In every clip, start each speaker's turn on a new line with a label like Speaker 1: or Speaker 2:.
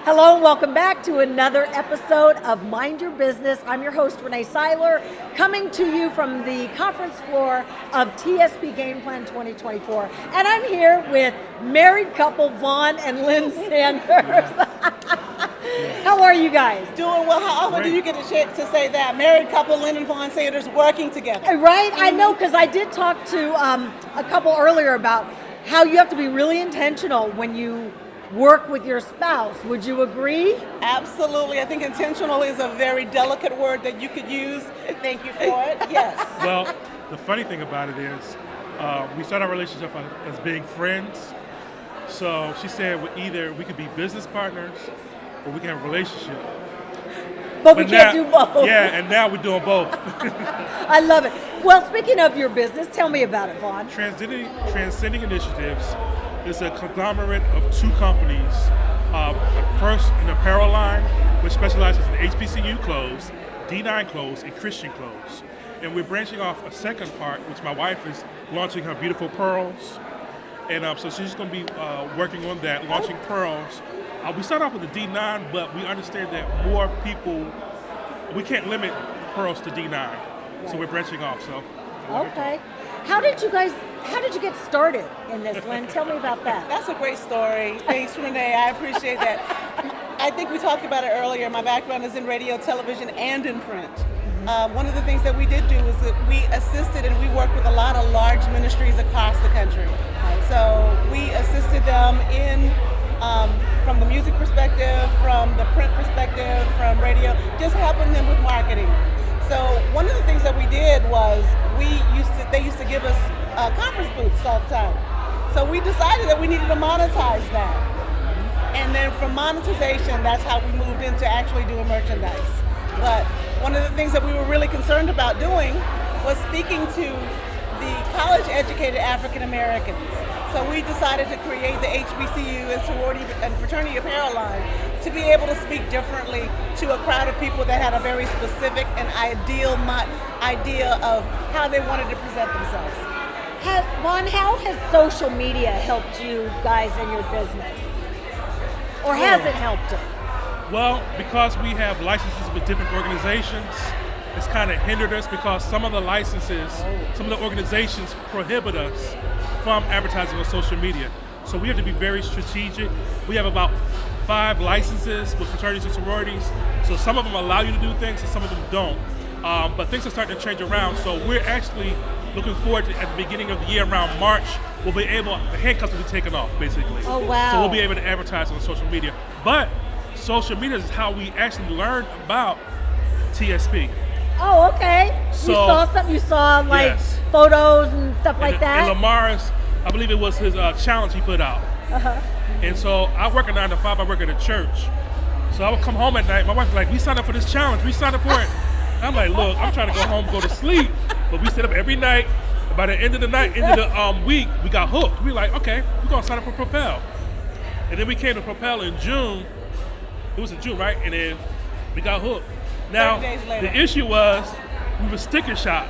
Speaker 1: Hello and welcome back to another episode of Mind Your Business. I'm your host, Renee Seiler, coming to you from the conference floor of TSP Game Plan 2024. And I'm here with married couple Vaughn and Lynn Sanders. How are you guys?
Speaker 2: Doing well. How often do you get a chance to say that? Married couple Lynn and Vaughn Sanders working together.
Speaker 1: Right? I know, because I did talk to a couple earlier about how you have to be really intentional when you work with your spouse. Would you agree?
Speaker 2: Absolutely. I think intentional is a very delicate word that you could use. Thank you for it. Yes.
Speaker 3: Well, the funny thing about it is we started our relationship as being friends. So she said either we could be business partners or we can have a relationship.
Speaker 1: But we can't do both.
Speaker 3: Yeah, and now we're doing both.
Speaker 1: I love it. Well, speaking of your business, tell me about it, Vaughn.
Speaker 3: Transcending Initiatives is a conglomerate of two companies. First, an apparel line, which specializes in HBCU clothes, D9 clothes, and Christian clothes. And we're branching off a second part, which my wife is launching her Beautiful Pearls. And so she's going to be working on that, launching pearls. We start off with the D9, but we understand that more people, we can't limit pearls to D9. Right. So we're branching off. So.
Speaker 1: Okay. How did you get started in this, Lynn? Tell me about that.
Speaker 2: That's a great story. Thanks, Renee. I appreciate that. I think we talked about it earlier. My background is in radio, television, and in print. One of the things that we did do is that we assisted and we worked with a lot of large ministries across the country. So we assisted them in, from the music perspective, from the print perspective, from radio, just helping them with marketing. So one of the things that we did was they used to give us conference booths all the time. So we decided that we needed to monetize that. And then from monetization, that's how we moved into actually doing merchandise. But one of the things that we were really concerned about doing was speaking to the college-educated African Americans. So we decided to create the HBCU and sorority and fraternity apparel line to be able to speak differently to a crowd of people that had a very specific and ideal idea of how they wanted to present themselves.
Speaker 1: Vaughn, how has social media helped you guys in your business? Or has it helped it?
Speaker 3: Well, because we have licenses with different organizations, it's kind of hindered us because some of the licenses, some of the organizations prohibit us from advertising on social media. So we have to be very strategic. We have about 5 licenses with fraternities and sororities. So some of them allow you to do things and some of them don't. But things are starting to change around. So we're actually looking forward to, at the beginning of the year, around March, the handcuffs will be taken off, basically.
Speaker 1: Oh, wow.
Speaker 3: So we'll be able to advertise on social media. But social media is how we actually learned about TSP.
Speaker 1: Oh, okay.
Speaker 3: So,
Speaker 1: you saw something? You saw
Speaker 3: yes.
Speaker 1: Photos and stuff like that?
Speaker 3: And Lamar's, I believe it was his challenge he put out.
Speaker 1: Uh-huh.
Speaker 3: And so I work a 9 to 5, I work at a church. So I would come home at night, my wife was like, we signed up for this challenge, we signed up for it. I'm like, look, I'm trying to go home, go to sleep. But we sit up every night. By the end of the night, end of the week, we got hooked. We were like, okay, we're gonna sign up for Propel. And then we came to Propel in June. It was in June, right? And then we got hooked. Now, the issue was we were sticker shock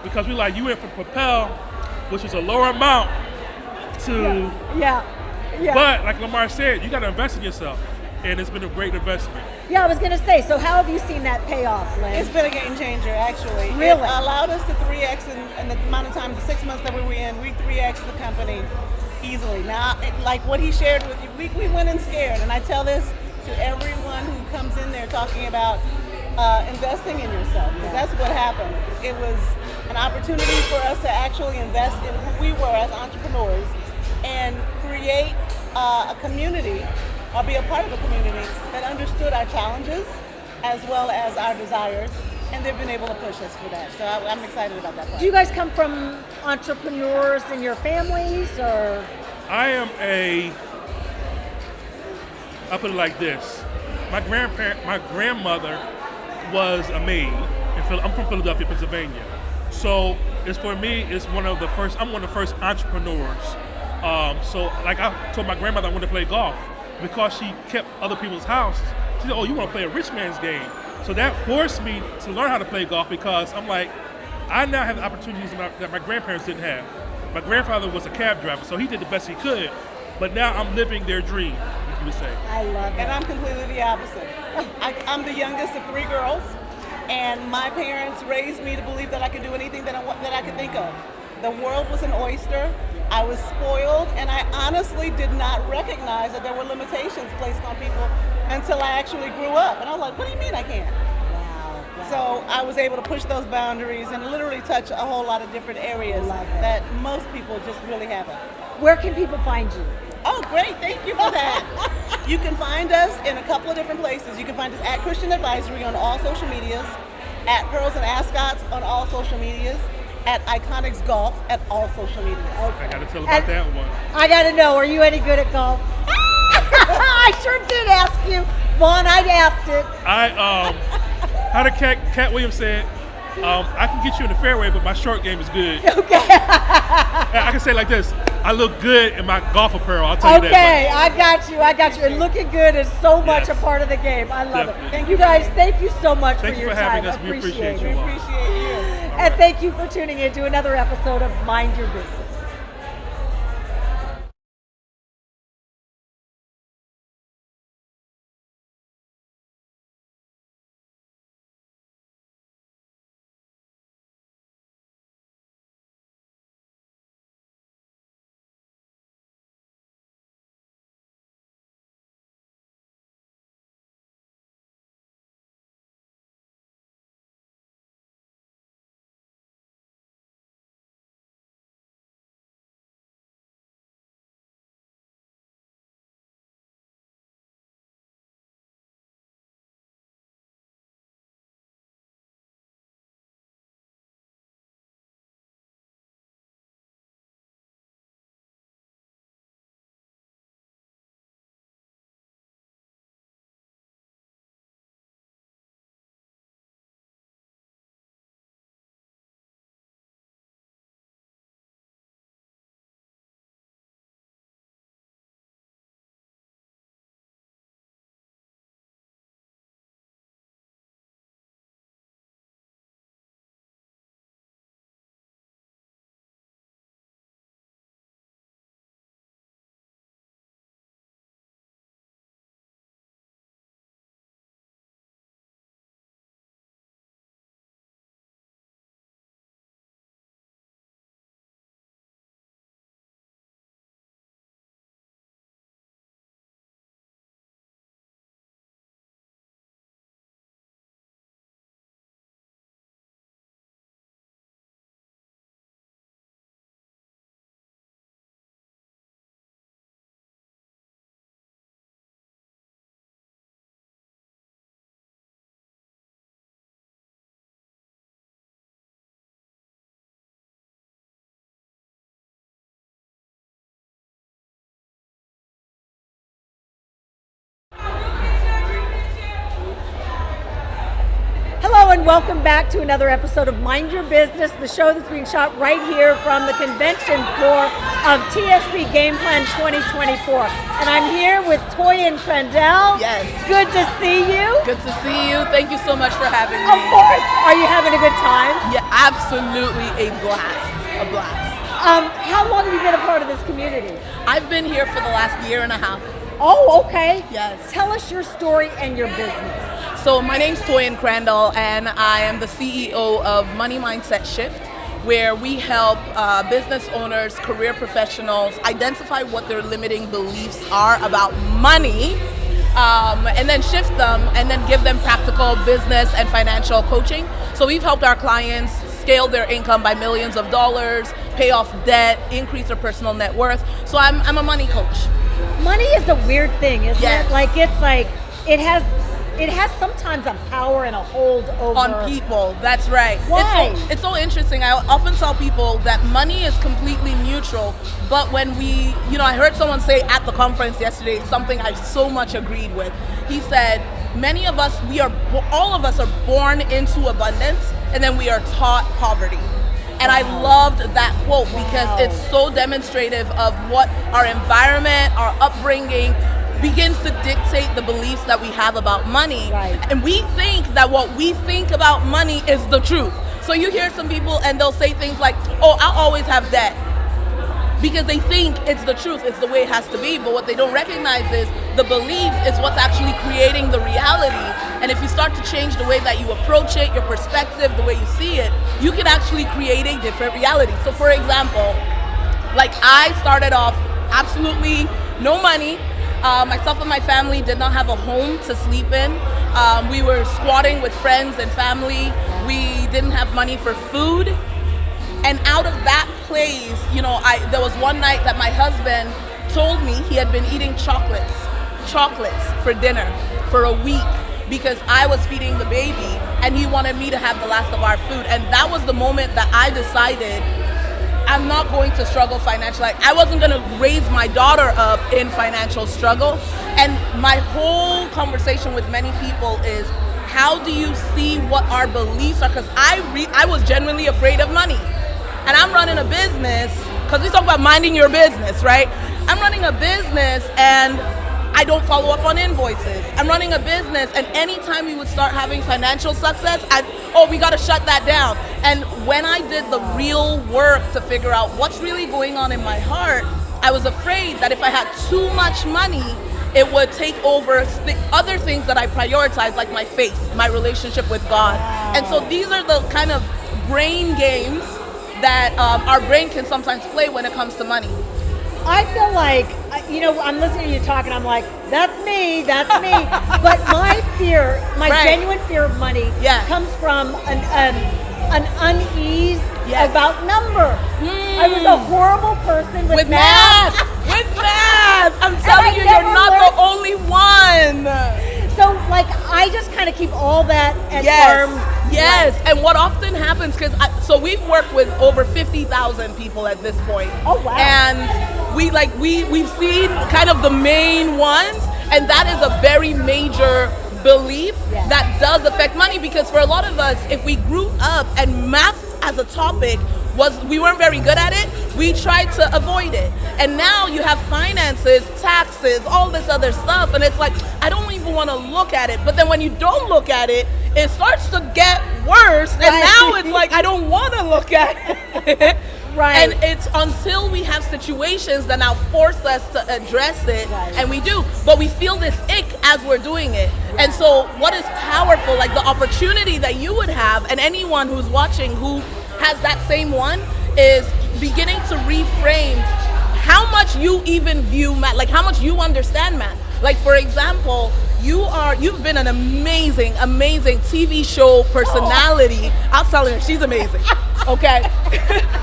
Speaker 3: because we like, you went from Propel, which was a lower amount, to...
Speaker 1: Yeah.
Speaker 3: But like Lamar said, you got to invest in yourself. And it's been a great investment.
Speaker 1: Yeah, I was going to say, so how have you seen that pay off, Lynn?
Speaker 2: It's been a game changer, actually.
Speaker 1: Really?
Speaker 2: It allowed us to 3X in the amount of time, the 6 months that we were in, we 3X the company easily. Now, like what he shared with you, we went in scared. And I tell this to everyone who comes in there talking about investing in yourself, because that's what happened. It was an opportunity for us to actually invest in who we were as entrepreneurs and create a community, or be a part of a community that understood our challenges as well as our desires, and they've been able to push us for that. So I'm excited about that part.
Speaker 1: Do you guys come from entrepreneurs in your families, or?
Speaker 3: I'll put it like this. My grandmother was a maid. I'm from Philadelphia, Pennsylvania. So I'm one of the first entrepreneurs. So like I told my grandmother I wanted to play golf because she kept other people's houses. She said, oh, you want to play a rich man's game. So that forced me to learn how to play golf because I'm like, I now have the opportunities that my grandparents didn't have. My grandfather was a cab driver, so he did the best he could. But now I'm living their dream. you would say.
Speaker 1: I love it.
Speaker 2: And I'm completely the opposite. I'm the youngest of 3 girls, and my parents raised me to believe that I could do anything that I could think of. The world was an oyster. I was spoiled, and I honestly did not recognize that there were limitations placed on people until I actually grew up. And I was like, what do you mean I can't?
Speaker 1: Wow.
Speaker 2: So I was able to push those boundaries and literally touch a whole lot of different areas that most people just really haven't.
Speaker 1: Where can people find you?
Speaker 2: Oh, great. Thank you for that. You can find us in a couple of different places. You can find us at Christian Advisory on all social medias, at Pearls and Ascots on all social medias, at Iconics Golf at all social medias.
Speaker 3: I got to tell about that one.
Speaker 1: I got to know, are you any good at golf? I sure did ask you. Vaughn, I'd asked it.
Speaker 3: How did Cat Williams said, I can get you in the fairway, but my short game is good.
Speaker 1: Okay.
Speaker 3: I can say it like this. I look good in my golf apparel, I'll tell you that.
Speaker 1: Okay, I got you. And looking good is so much a part of the game. I love
Speaker 3: Definitely.
Speaker 1: it. Thank you guys. Thank you so much
Speaker 3: Thank
Speaker 1: for
Speaker 3: you
Speaker 1: your
Speaker 3: for having
Speaker 1: time.
Speaker 3: us. We appreciate
Speaker 2: We
Speaker 3: you.
Speaker 2: appreciate you.
Speaker 1: And thank you for tuning in to another episode of Mind Your Business. Hello and welcome back to another episode of Mind Your Business, the show that's being shot right here from the convention floor of TSP Game Plan 2024. And I'm here with Toyin Crandell.
Speaker 4: Yes.
Speaker 1: Good to see you.
Speaker 4: Good to see you. Thank you so much for having me.
Speaker 1: Of course. Are you having a good time?
Speaker 4: Yeah, absolutely a blast. A blast.
Speaker 1: How long have you been a part of this community?
Speaker 4: I've been here for the last year and a half.
Speaker 1: Oh, okay.
Speaker 4: Yes.
Speaker 1: Tell us your story and your business.
Speaker 4: So my name's Toyin Crandall, and I am the CEO of Money Mindset Shift, where we help business owners, career professionals identify what their limiting beliefs are about money, and then shift them and then give them practical business and financial coaching. So we've helped our clients scale their income by millions of dollars, pay off debt, increase their personal net worth. So I'm a money coach.
Speaker 1: Money is a weird thing, isn't
Speaker 4: Yes.
Speaker 1: it? It has sometimes a power and a hold over
Speaker 4: On people, that's right.
Speaker 1: Why?
Speaker 4: It's so interesting. I often tell people that money is completely neutral, but when I heard someone say at the conference yesterday something I so much agreed with. He said, many of us, all of us are born into abundance, and then we are taught poverty. And I loved that quote because it's so demonstrative of what our environment, our upbringing, begins to dictate the beliefs that we have about money.
Speaker 1: Right.
Speaker 4: And we think that what we think about money is the truth. So you hear some people and they'll say things like, oh, I'll always have debt. because they think it's the truth, it's the way it has to be. But what they don't recognize is the belief is what's actually creating the reality. And if you start to change the way that you approach it, your perspective, the way you see it, you can actually create a different reality. So for example, like I started off absolutely no money. Myself and my family did not have a home to sleep in. We were squatting with friends and family. We didn't have money for food. And out of that place, you know, there was one night that my husband told me he had been eating chocolates for dinner for a week because I was feeding the baby and he wanted me to have the last of our food. And that was the moment that I decided I'm not going to struggle financially. Like, I wasn't going to raise my daughter up in financial struggle. And my whole conversation with many people is, how do you see what our beliefs are? Because I was genuinely afraid of money. And I'm running a business, because we talk about minding your business, right? I'm running a business and I don't follow up on invoices. I'm running a business, and anytime we would start having financial success, we got to shut that down. And when I did the real work to figure out what's really going on in my heart, I was afraid that if I had too much money, it would take over the other things that I prioritize, like my faith, my relationship with God. Wow. And so these are the kind of brain games that our brain can sometimes play when it comes to money.
Speaker 1: I feel like, I'm listening to you talk and I'm like, that's me. But my fear, genuine fear of money comes from an unease about numbers. I was a horrible person with math.
Speaker 4: With math! I'm telling you, you're not the only one.
Speaker 1: So, like, I just kind of keep all that at arm's length.
Speaker 4: Yes, and what often happens, so we've worked with over 50,000 people at this point.
Speaker 1: Oh, wow.
Speaker 4: And we've seen kind of the main ones, and that is a very major belief that does affect money, because for a lot of us, if we grew up and math as a topic we weren't very good at it, we tried to avoid it. And now you have finances, taxes, all this other stuff, and it's like, I don't even want to look at it. But then when you don't look at it, it starts to get worse, and now it's like, I don't want to look at it.
Speaker 1: Right.
Speaker 4: And it's until we have situations that now force us to address it, and we do. But we feel this ick as we're doing it. And so what is powerful, like the opportunity that you would have, and anyone who's watching who has that same one, is beginning to reframe how much you even view math, like how much you understand math. Like, for example, you've been an amazing TV show personality. I was telling her, she's amazing. Okay.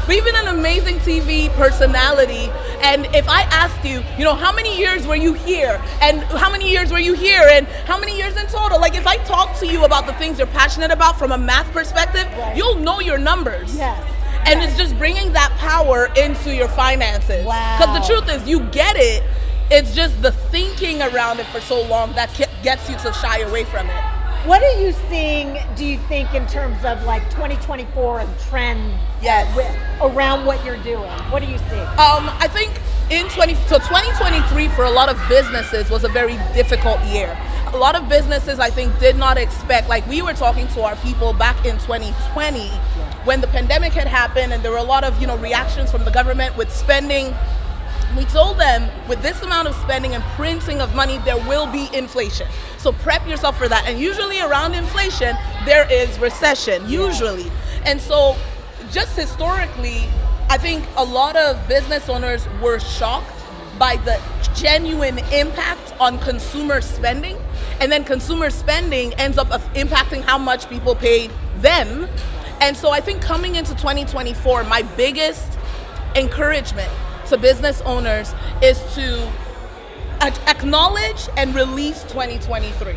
Speaker 4: But you've been an amazing TV personality. And if I asked you, how many years were you here? And how many years were you here? And how many years in total? Like, if I talk to you about the things you're passionate about from a math perspective, you'll know your numbers.
Speaker 1: Yes.
Speaker 4: And it's just bringing that power into your finances.
Speaker 1: Wow.
Speaker 4: Because the truth is, you get it. It's just the thinking around it for so long that gets you to shy away from it.
Speaker 1: What are you seeing, do you think, in terms of like 2024 and trends around what you're doing? What do you see?
Speaker 4: I think 2023 for a lot of businesses was a very difficult year. A lot of businesses, I think, did not expect, like we were talking to our people back in 2020 when the pandemic had happened, and there were a lot of, reactions from the government with spending. We told them, with this amount of spending and printing of money, there will be inflation. So prep yourself for that. And usually around inflation, there is recession, usually. And so just historically, I think a lot of business owners were shocked by the genuine impact on consumer spending. And then consumer spending ends up impacting how much people pay them. And so I think coming into 2024, my biggest encouragement to business owners is to acknowledge and release 2023.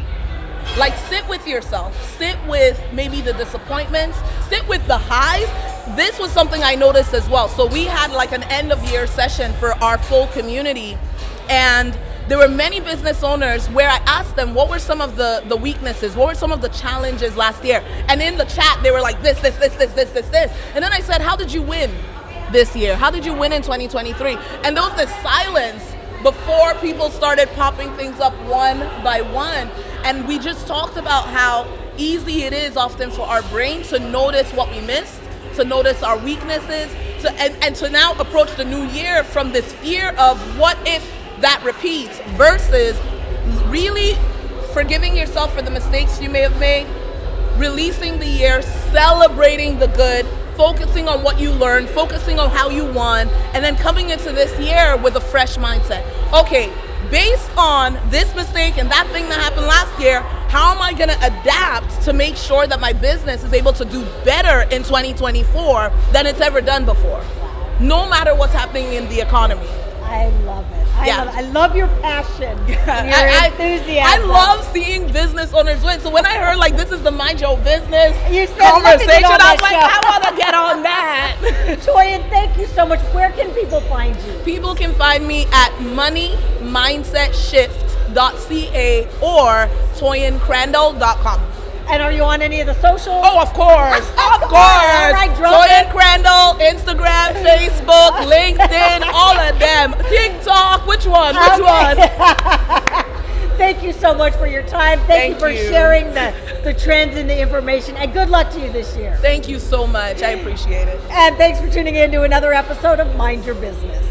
Speaker 4: Like, sit with yourself, sit with maybe the disappointments, sit with the highs. This was something I noticed as well. So we had like an end of year session for our full community, and there were many business owners where I asked them what were some of the weaknesses, what were some of the challenges last year, and in the chat they were like this. And then I said, how did you win this year? How did you win in 2023? And there was this silence before people started popping things up one by one. And we just talked about how easy it is often for our brain to notice what we missed to notice our weaknesses, and to now approach the new year from this fear of what if that repeats, versus really forgiving yourself for the mistakes you may have made, releasing the year, celebrating the good, focusing on what you learned, focusing on how you won, and then coming into this year with a fresh mindset. Okay, based on this mistake and that thing that happened last year, how am I going to adapt to make sure that my business is able to do better in 2024 than it's ever done before, no matter what's happening in the economy?
Speaker 1: I love it. I love your passion, and your enthusiasm.
Speaker 4: I love seeing business owners win. So when I heard like this is the Mind Your Business
Speaker 1: You said,
Speaker 4: conversation,
Speaker 1: I
Speaker 4: I'm like, I want to get on that.
Speaker 1: Toyin, thank you so much. Where can people find you?
Speaker 4: People can find me at moneymindset.shift.ca or toyincrandall.com.
Speaker 1: And are you on any of the socials?
Speaker 4: Oh, of course. Of course.
Speaker 1: All right, drop
Speaker 4: Toyin
Speaker 1: it.
Speaker 4: Crandall, Instagram, Facebook, LinkedIn, all of them. TikTok, which one? Which one?
Speaker 1: Thank you so much for your time. Thank you for
Speaker 4: you.
Speaker 1: sharing the trends and the information. And good luck to you this year.
Speaker 4: Thank you so much. I appreciate it.
Speaker 1: And thanks for tuning in to another episode of Mind Your Business.